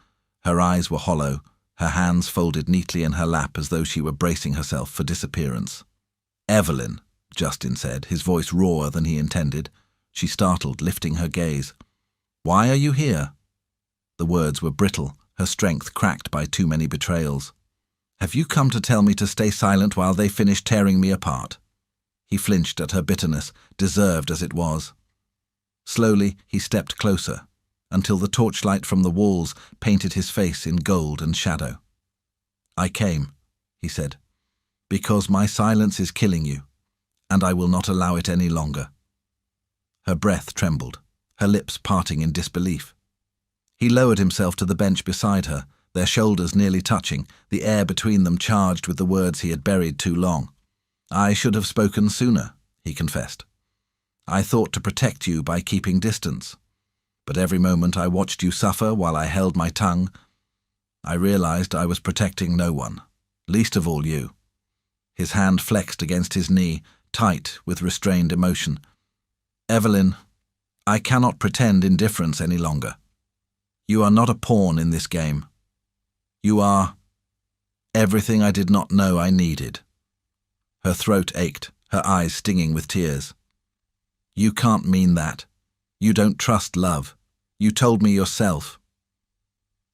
Her eyes were hollow, her hands folded neatly in her lap as though she were bracing herself for disappearance. "Evelyn," Justin said, his voice rawer than he intended. She startled, lifting her gaze. "Why are you here?" The words were brittle, her strength cracked by too many betrayals. "Have you come to tell me to stay silent while they finish tearing me apart?" He flinched at her bitterness, deserved as it was. Slowly, he stepped closer, until the torchlight from the walls painted his face in gold and shadow. "I came," he said, "because my silence is killing you. and I will not allow it any longer." Her breath trembled, her lips parting in disbelief. He lowered himself to the bench beside her, their shoulders nearly touching, the air between them charged with the words he had buried too long. "I should have spoken sooner," he confessed. "I thought to protect you by keeping distance. But every moment I watched you suffer while I held my tongue, I realized I was protecting no one, least of all you." His hand flexed against his knee, tight with restrained emotion. "Evelyn, I cannot pretend indifference any longer. You are not a pawn in this game. You are everything I did not know I needed." Her throat ached, her eyes stinging with tears. "You can't mean that. You don't trust love. You told me yourself."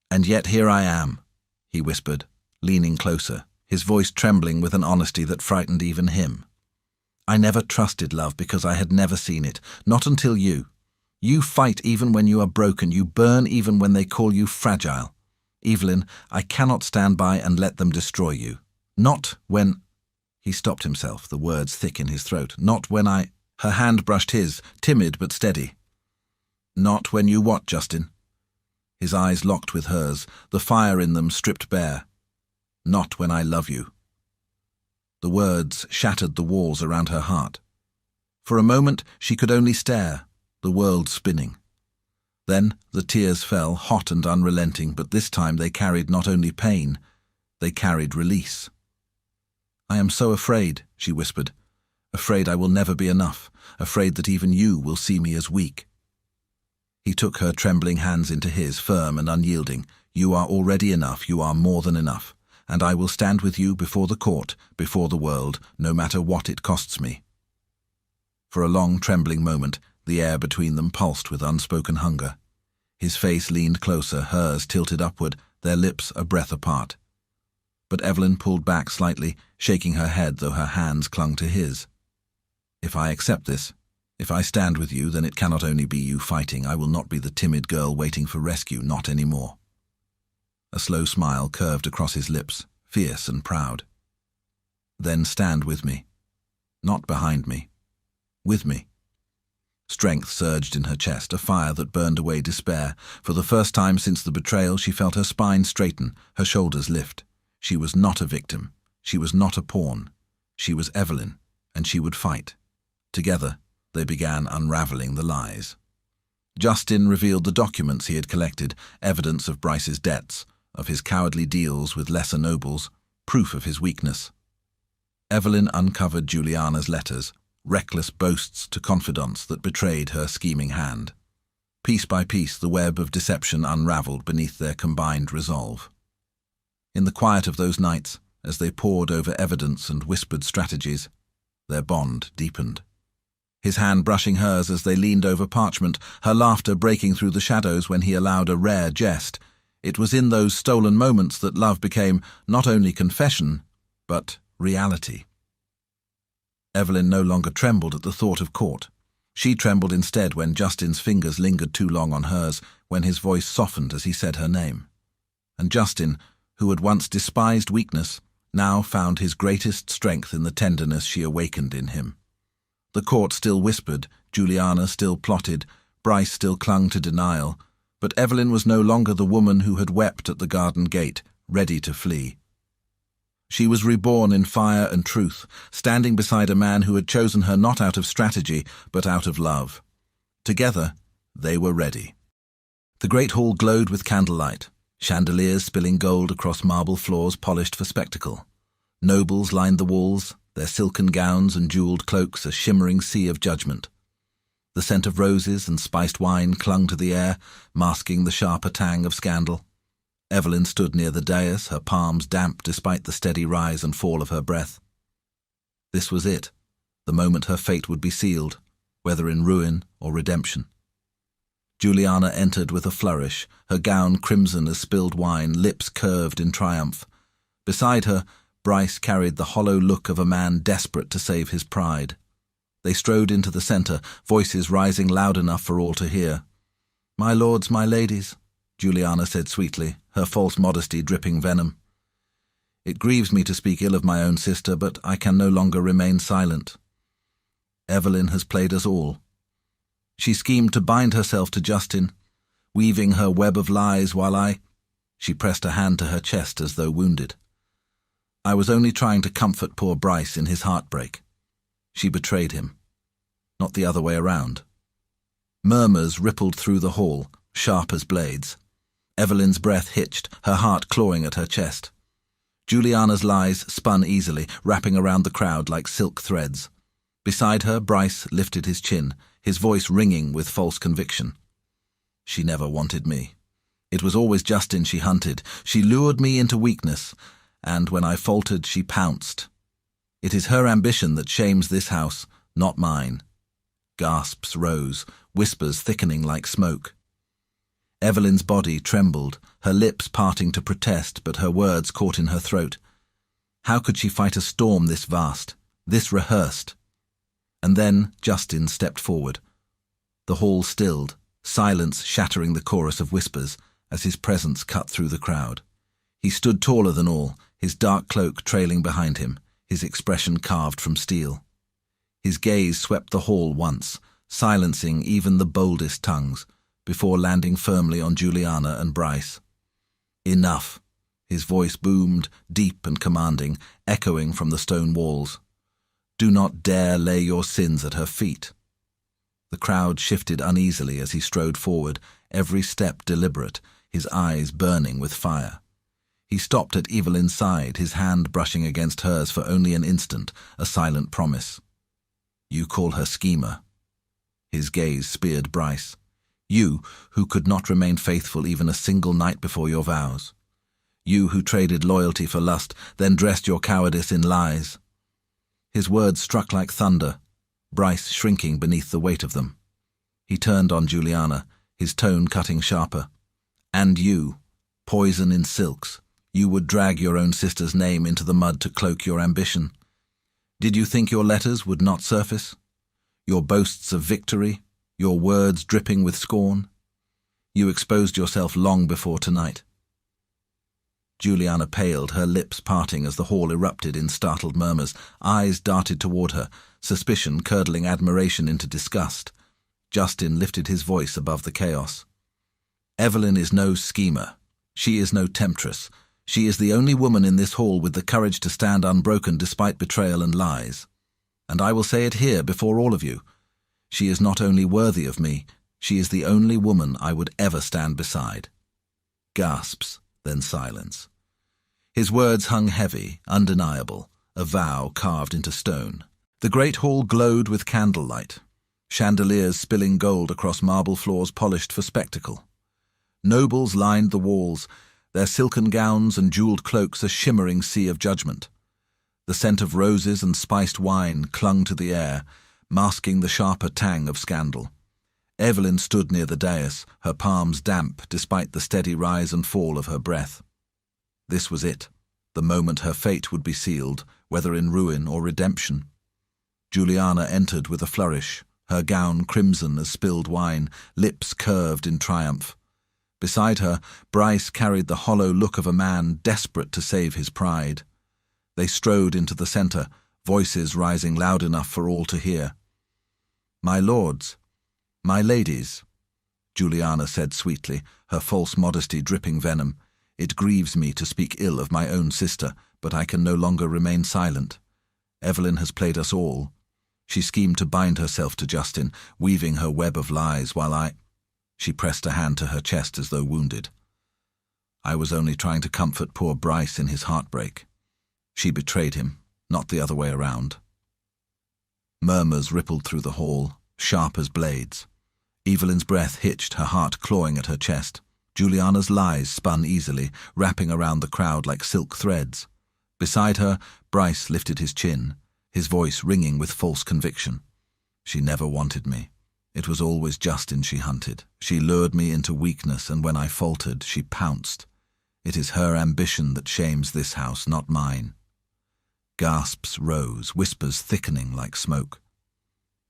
"And yet here I am," he whispered, leaning closer, his voice trembling with an honesty that frightened even him. "I never trusted love because I had never seen it, not until you. You fight even when you are broken, you burn even when they call you fragile. Evelyn, I cannot stand by and let them destroy you. Not when—" He stopped himself, the words thick in his throat. "Not when I—" Her hand brushed his, timid but steady. "Not when you what, Justin?" His eyes locked with hers, the fire in them stripped bare. "Not when I love you." The words shattered the walls around her heart. For a moment she could only stare, the world spinning. Then the tears fell, hot and unrelenting, but this time they carried not only pain, they carried release. "I am so afraid," she whispered. "Afraid I will never be enough, afraid that even you will see me as weak." He took her trembling hands into his, firm and unyielding. "You are already enough, you are more than enough, and I will stand with you before the court, before the world, no matter what it costs me." For a long, trembling moment, the air between them pulsed with unspoken hunger. His face leaned closer, hers tilted upward, their lips a breath apart. But Evelyn pulled back slightly, shaking her head though her hands clung to his. "If I accept this, if I stand with you, then it cannot only be you fighting. I will not be the timid girl waiting for rescue, not any more." A slow smile curved across his lips, fierce and proud. "Then stand with me. Not behind me. With me." Strength surged in her chest, a fire that burned away despair. For the first time since the betrayal, she felt her spine straighten, her shoulders lift. She was not a victim. She was not a pawn. She was Evelyn, and she would fight. Together, they began unraveling the lies. Justin revealed the documents he had collected, evidence of Bryce's debts, of his cowardly deals with lesser nobles, proof of his weakness. Evelyn uncovered Juliana's letters, reckless boasts to confidants that betrayed her scheming hand. Piece by piece, the web of deception unraveled beneath their combined resolve. In the quiet of those nights, as they pored over evidence and whispered strategies, their bond deepened. His hand brushing hers as they leaned over parchment, her laughter breaking through the shadows when he allowed a rare jest. It was in those stolen moments that love became not only confession, but reality. Evelyn no longer trembled at the thought of court. She trembled instead when Justin's fingers lingered too long on hers, when his voice softened as he said her name. And Justin, who had once despised weakness, now found his greatest strength in the tenderness she awakened in him. The court still whispered, Juliana still plotted, Bryce still clung to denial, but Evelyn was no longer the woman who had wept at the garden gate, ready to flee. She was reborn in fire and truth, standing beside a man who had chosen her not out of strategy, but out of love. Together, they were ready. The great hall glowed with candlelight, chandeliers spilling gold across marble floors polished for spectacle. Nobles lined the walls, their silken gowns and jeweled cloaks a shimmering sea of judgment. The scent of roses and spiced wine clung to the air, masking the sharper tang of scandal. Evelyn stood near the dais, her palms damp despite the steady rise and fall of her breath. This was it, the moment her fate would be sealed, whether in ruin or redemption. Juliana entered with a flourish, her gown crimson as spilled wine, lips curved in triumph. Beside her, Bryce carried the hollow look of a man desperate to save his pride. They strode into the centre, voices rising loud enough for all to hear. "My lords, my ladies," Juliana said sweetly, her false modesty dripping venom. "It grieves me to speak ill of my own sister, but I can no longer remain silent. Evelyn has played us all. She schemed to bind herself to Justin, weaving her web of lies while She pressed a hand to her chest as though wounded. I was only trying to comfort poor Bryce in his heartbreak. She betrayed him, not the other way around. Murmurs rippled through the hall, sharp as blades. Evelyn's breath hitched, her heart clawing at her chest. Juliana's lies spun easily, wrapping around the crowd like silk threads. Beside her, Bryce lifted his chin, his voice ringing with false conviction. She never wanted me. It was always Justin she hunted. She lured me into weakness, and when I faltered, she pounced. It is her ambition that shames this house, not mine. Gasps rose, whispers thickening like smoke. Evelyn's body trembled, her lips parting to protest, but her words caught in her throat. How could she fight a storm this vast, this rehearsed? And then Justin stepped forward. The hall stilled, silence shattering the chorus of whispers as his presence cut through the crowd. He stood taller than all, his dark cloak trailing behind him, his expression carved from steel. His gaze swept the hall once, silencing even the boldest tongues, before landing firmly on Juliana and Bryce. Enough. His voice boomed, deep and commanding, echoing from the stone walls. Do not dare lay your sins at her feet. The crowd shifted uneasily as he strode forward, every step deliberate, his eyes burning with fire. He stopped at Evelyn's side, his hand brushing against hers for only an instant, a silent promise. You call her schemer. His gaze speared Bryce. You, who could not remain faithful even a single night before your vows. You who traded loyalty for lust, then dressed your cowardice in lies. His words struck like thunder, Bryce shrinking beneath the weight of them. He turned on Juliana, his tone cutting sharper. And you, poison in silks, you would drag your own sister's name into the mud to cloak your ambition. Did you think your letters would not surface? Your boasts of victory, your words dripping with scorn? You exposed yourself long before tonight. Juliana paled, her lips parting as the hall erupted in startled murmurs. Eyes darted toward her, suspicion curdling admiration into disgust. Justin lifted his voice above the chaos. Evelyn is no schemer. She is no temptress. She is the only woman in this hall with the courage to stand unbroken despite betrayal and lies. And I will say it here before all of you. She is not only worthy of me, she is the only woman I would ever stand beside. Gasps, then silence. His words hung heavy, undeniable, a vow carved into stone. The great hall glowed with candlelight, chandeliers spilling gold across marble floors polished for spectacle. Nobles lined the walls, their silken gowns and jeweled cloaks a shimmering sea of judgment. The scent of roses and spiced wine clung to the air, masking the sharper tang of scandal. Evelyn stood near the dais, her palms damp despite the steady rise and fall of her breath. This was it, the moment her fate would be sealed, whether in ruin or redemption. Juliana entered with a flourish, her gown crimson as spilled wine, lips curved in triumph. Beside her, Bryce carried the hollow look of a man desperate to save his pride. They strode into the centre, voices rising loud enough for all to hear. My lords, my ladies, Juliana said sweetly, her false modesty dripping venom. It grieves me to speak ill of my own sister, but I can no longer remain silent. Evelyn has played us all. She schemed to bind herself to Justin, weaving her web of lies while She pressed a hand to her chest as though wounded. I was only trying to comfort poor Bryce in his heartbreak. She betrayed him, not the other way around. Murmurs rippled through the hall, sharp as blades. Evelyn's breath hitched, her heart clawing at her chest. Juliana's lies spun easily, wrapping around the crowd like silk threads. Beside her, Bryce lifted his chin, his voice ringing with false conviction. She never wanted me. It was always Justin she hunted. She lured me into weakness, and when I faltered, she pounced. It is her ambition that shames this house, not mine. Gasps rose, whispers thickening like smoke.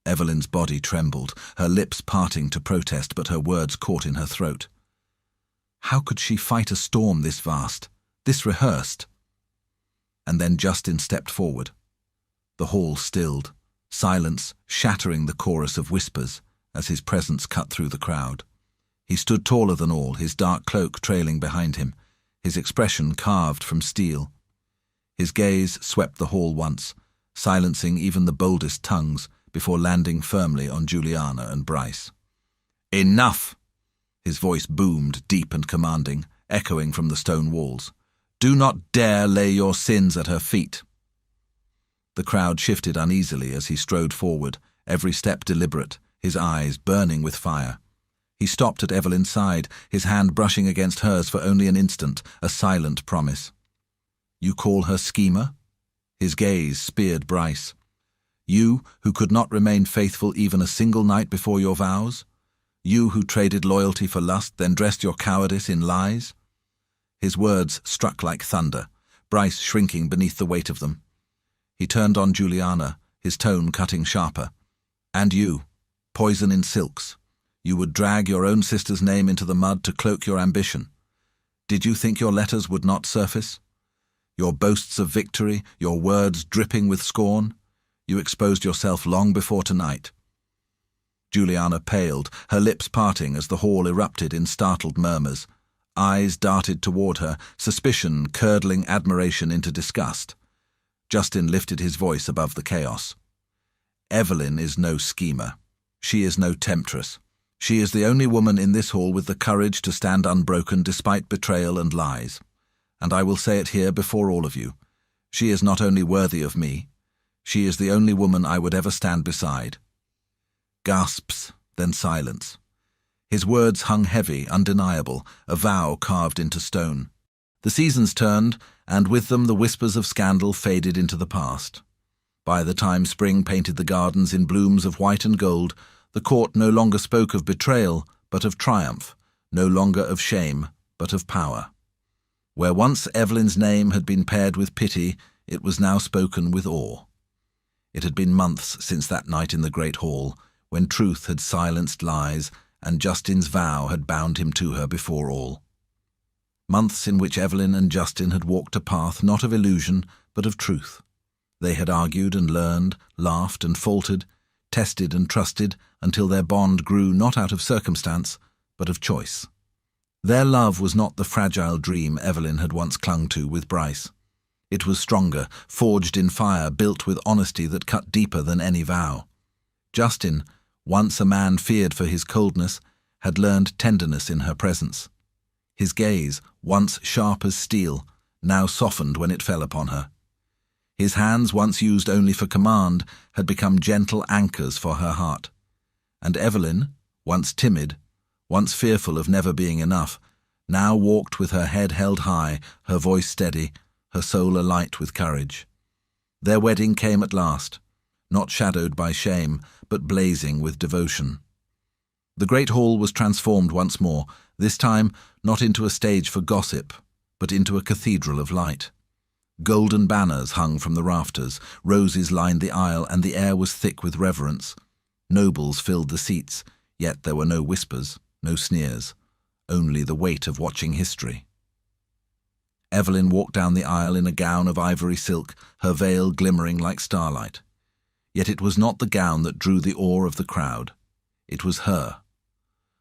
Evelyn's body trembled, her lips parting to protest, but her words caught in her throat. How could she fight a storm this vast, this rehearsed? And then Justin stepped forward. The hall stilled, silence shattering the chorus of whispers as his presence cut through the crowd. He stood taller than all, his dark cloak trailing behind him, his expression carved from steel. His gaze swept the hall once, silencing even the boldest tongues before landing firmly on Juliana and Bryce. "Enough!" His voice boomed, deep and commanding, echoing from the stone walls. "Do not dare lay your sins at her feet." The crowd shifted uneasily as he strode forward, every step deliberate, his eyes burning with fire. He stopped at Evelyn's side, his hand brushing against hers for only an instant, a silent promise. "You call her schemer?" His gaze speared Bryce. "You who could not remain faithful even a single night before your vows? You who traded loyalty for lust, then dressed your cowardice in lies?" His words struck like thunder, Bryce shrinking beneath the weight of them. He turned on Juliana, his tone cutting sharper. "And you, poison in silks. You would drag your own sister's name into the mud to cloak your ambition. Did you think your letters would not surface? Your boasts of victory, your words dripping with scorn? You exposed yourself long before tonight." Juliana paled, her lips parting as the hall erupted in startled murmurs. Eyes darted toward her, suspicion curdling admiration into disgust. Justin lifted his voice above the chaos. "Evelyn is no schemer. She is no temptress. She is the only woman in this hall with the courage to stand unbroken despite betrayal and lies. And I will say it here before all of you. She is not only worthy of me, she is the only woman I would ever stand beside." Gasps, then silence. His words hung heavy, undeniable, a vow carved into stone. The seasons turned, and with them the whispers of scandal faded into the past. By the time spring painted the gardens in blooms of white and gold, the court no longer spoke of betrayal, but of triumph, no longer of shame, but of power. Where once Evelyn's name had been paired with pity, it was now spoken with awe. It had been months since that night in the great hall, when truth had silenced lies, and Justin's vow had bound him to her before all. Months in which Evelyn and Justin had walked a path not of illusion, but of truth. They had argued and learned, laughed and faltered, tested and trusted, until their bond grew not out of circumstance, but of choice. Their love was not the fragile dream Evelyn had once clung to with Bryce. It was stronger, forged in fire, built with honesty that cut deeper than any vow. Justin, once a man feared for his coldness, had learned tenderness in her presence. His gaze, once sharp as steel, now softened when it fell upon her. His hands, once used only for command, had become gentle anchors for her heart. And Evelyn, once timid, once fearful of never being enough, now walked with her head held high, her voice steady, her soul alight with courage. Their wedding came at last, not shadowed by shame, but blazing with devotion. The great hall was transformed once more, this time not into a stage for gossip, but into a cathedral of light. Golden banners hung from the rafters, roses lined the aisle, and the air was thick with reverence. Nobles filled the seats, yet there were no whispers, no sneers, only the weight of watching history. Evelyn walked down the aisle in a gown of ivory silk, her veil glimmering like starlight. Yet it was not the gown that drew the awe of the crowd. It was her.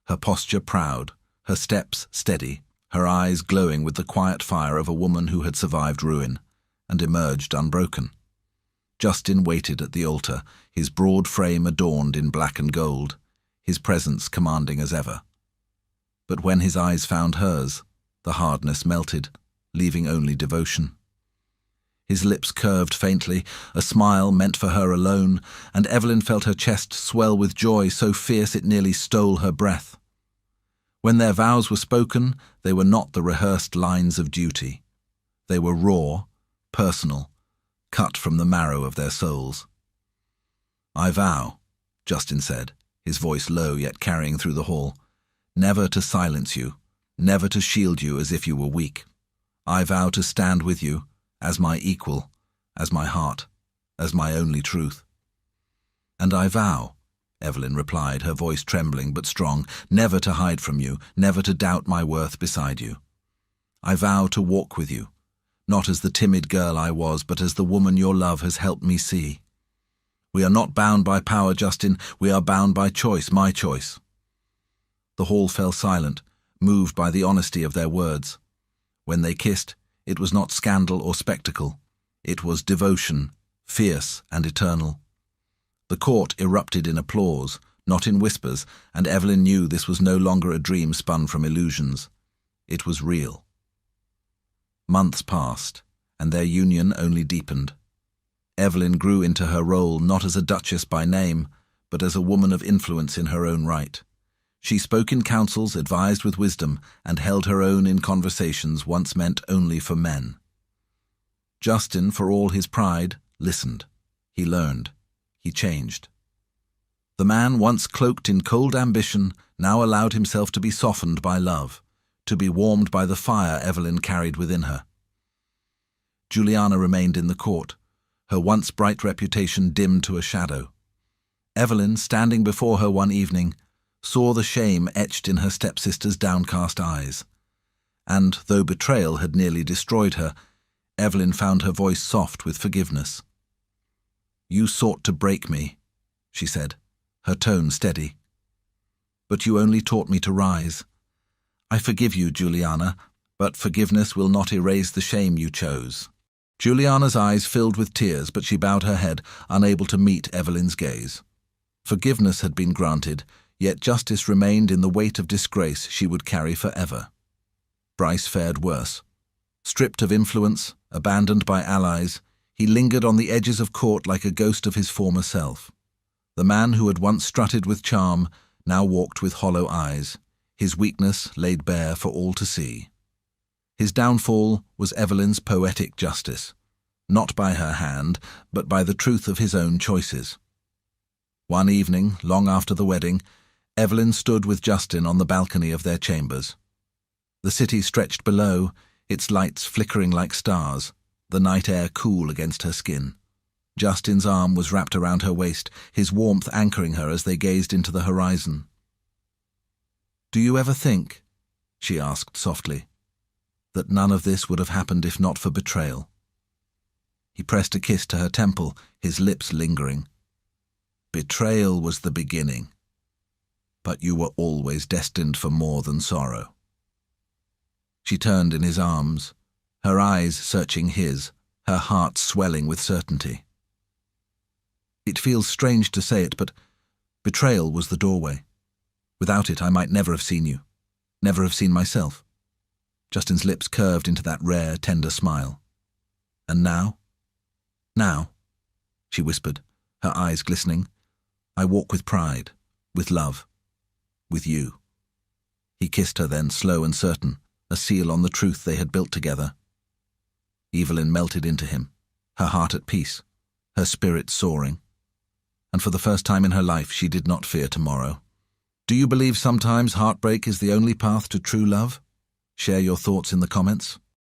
Her posture proud, her steps steady, her eyes glowing with the quiet fire of a woman who had survived ruin and emerged unbroken. Justin waited at the altar, his broad frame adorned in black and gold, his presence commanding as ever. But when his eyes found hers, the hardness melted, leaving only devotion. His lips curved faintly, a smile meant for her alone, and Evelyn felt her chest swell with joy so fierce it nearly stole her breath. When their vows were spoken, they were not the rehearsed lines of duty. They were raw, personal, cut from the marrow of their souls. "I vow," Justin said, his voice low yet carrying through the hall, "never to silence you, never to shield you as if you were weak. I vow to stand with you, as my equal, as my heart, as my only truth." "And I vow," Evelyn replied, her voice trembling but strong, "never to hide from you, never to doubt my worth beside you. I vow to walk with you, not as the timid girl I was, but as the woman your love has helped me see. We are not bound by power, Justin. We are bound by choice, my choice. The hall fell silent, moved by the honesty of their words. When they kissed, it was not scandal or spectacle. It was devotion, fierce and eternal. The court erupted in applause, not in whispers, and Evelyn knew this was no longer a dream spun from illusions. It was real. Months passed, and their union only deepened. Evelyn grew into her role not as a duchess by name, but as a woman of influence in her own right. She spoke in councils, advised with wisdom, and held her own in conversations once meant only for men. Justin, for all his pride, listened. He learned. He changed. The man once cloaked in cold ambition now allowed himself to be softened by love, to be warmed by the fire Evelyn carried within her. Juliana remained in the court, her once bright reputation dimmed to a shadow. Evelyn, standing before her one evening, saw the shame etched in her stepsister's downcast eyes. And, though betrayal had nearly destroyed her, Evelyn found her voice soft with forgiveness. "You sought to break me," she said, her tone steady. "But you only taught me to rise. I forgive you, Juliana, but forgiveness will not erase the shame you chose." Juliana's eyes filled with tears, but she bowed her head, unable to meet Evelyn's gaze. Forgiveness had been granted, yet justice remained in the weight of disgrace she would carry forever. Bryce fared worse. Stripped of influence, abandoned by allies, he lingered on the edges of court like a ghost of his former self. The man who had once strutted with charm now walked with hollow eyes, his weakness laid bare for all to see. His downfall was Evelyn's poetic justice, not by her hand, but by the truth of his own choices. One evening, long after the wedding, Evelyn stood with Justin on the balcony of their chambers. The city stretched below, its lights flickering like stars, the night air cool against her skin. Justin's arm was wrapped around her waist, his warmth anchoring her as they gazed into the horizon. "Do you ever think," she asked softly, "that none of this would have happened if not for betrayal?" He pressed a kiss to her temple, his lips lingering. "Betrayal was the beginning, but you were always destined for more than sorrow." She turned in his arms, her eyes searching his, her heart swelling with certainty. "It feels strange to say it, but betrayal was the doorway. Without it, I might never have seen you, never have seen myself." Justin's lips curved into that rare, tender smile. "And now?" "Now," she whispered, her eyes glistening, "I walk with pride, with love, with you." He kissed her then, slow and certain, a seal on the truth they had built together. Evelyn melted into him, her heart at peace, her spirit soaring. And for the first time in her life, she did not fear tomorrow. Do you believe sometimes heartbreak is the only path to true love? Share your thoughts in the comments.